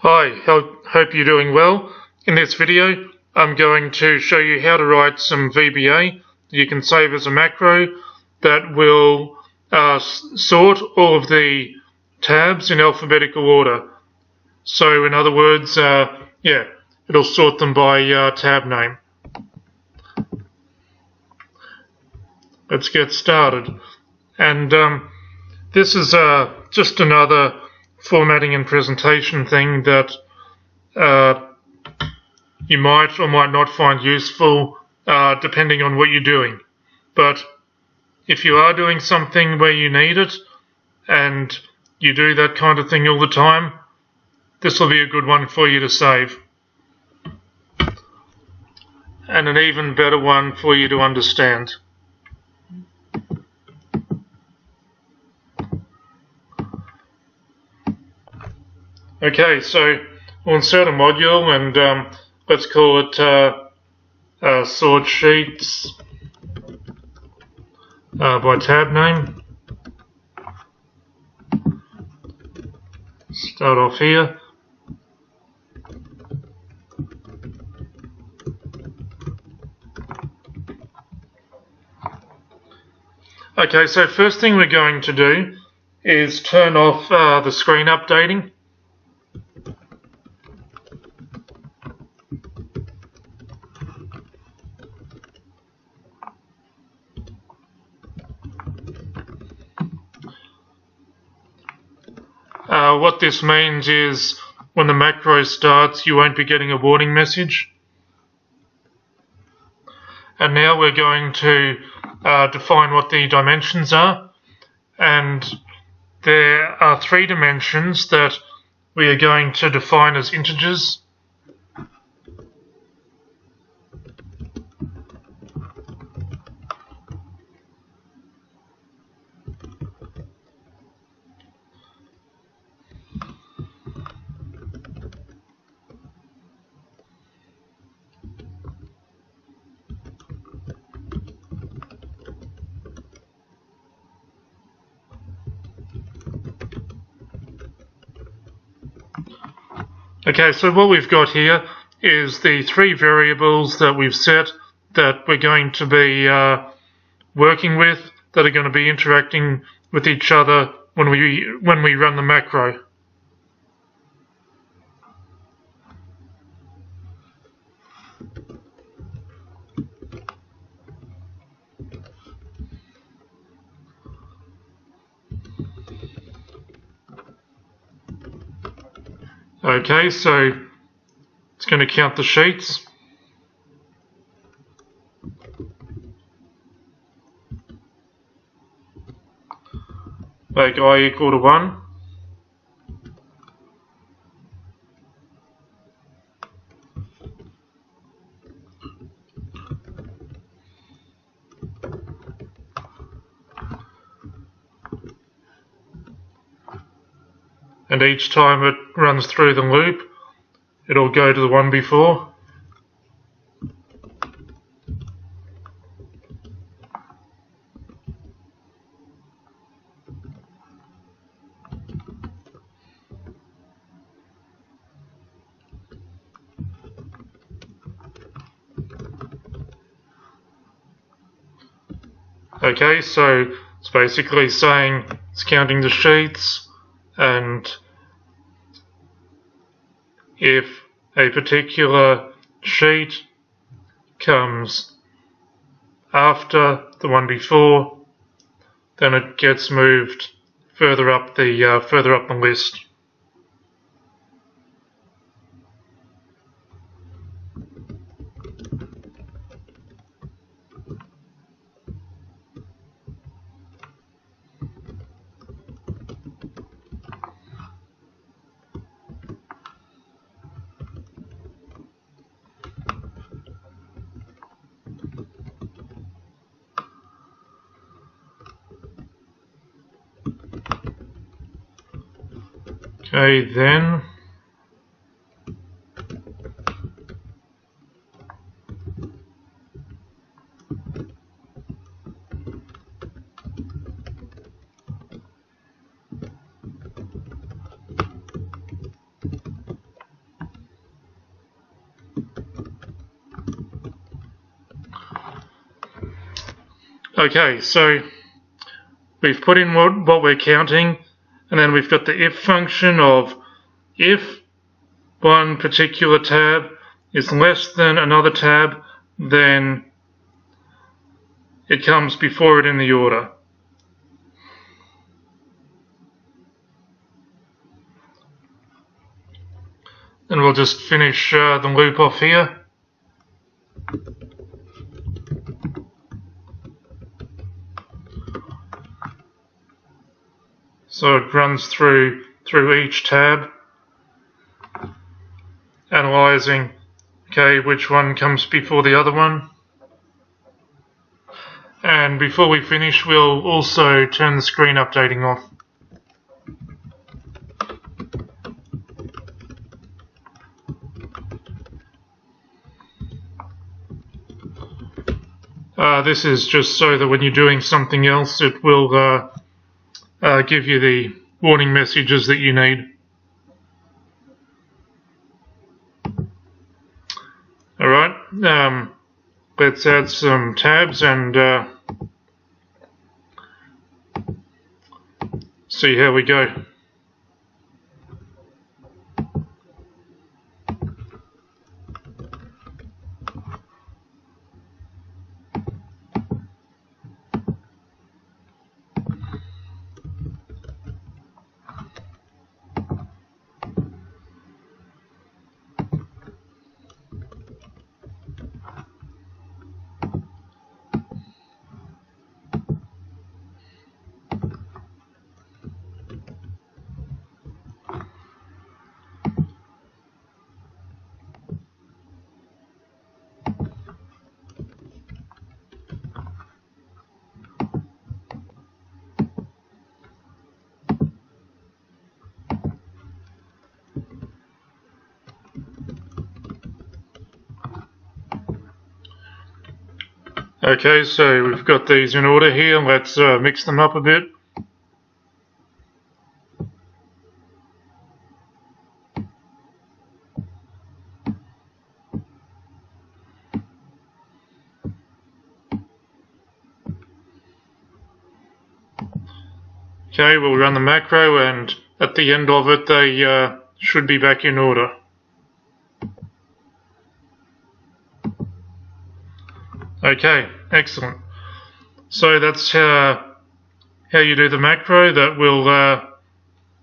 Hi, hope you're doing well. In this video, I'm going to show you how to write some VBA you can save as a macro that will sort all of the tabs in alphabetical order. So in other words, it'll sort them by tab name. Let's get started. And this is just another formatting and presentation thing that you might or might not find useful depending on what you're doing. But if you are doing something where you need it and you do that kind of thing all the time, this will be a good one for you to save. And an even better one for you to understand. Okay, so we'll insert a module and let's call it Sort Sheets by tab name. Start off here. Okay, so first thing we're going to do is turn off the screen updating. What this means is when the macro starts, you won't be getting a warning message. And now we're going to define what the dimensions are. And there are 3 dimensions that we are going to define as integers. Okay, so what we've got here is the 3 variables that we've set that we're going to be working with, that are going to be interacting with each other when we run the macro. Okay, so it's going to count the sheets. Make I equal to 1. And each time it runs through the loop, it'll go to the one before. Okay, so it's basically saying it's counting the sheets, and if a particular sheet comes after the one before, then it gets moved further up the list. Okay, then Okay, so we've put in what we're counting, and then we've got the if function of if one particular tab is less than another tab, then it comes before it in the order. And we'll just finish the loop off here. So it runs through each tab, analyzing, okay, which one comes before the other one. And before we finish, we'll also turn the screen updating off. This is just so that when you're doing something else, it will give you the warning messages that you need. Alright, let's add some tabs and see how we go. Okay, so we've got these in order here. Let's mix them up a bit. Okay, we'll run the macro, and at the end of it they should be back in order. Okay, excellent. So that's how you do the macro. That will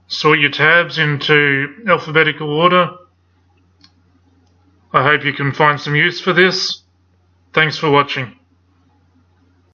sort your tabs into alphabetical order. I hope you can find some use for this. Thanks for watching.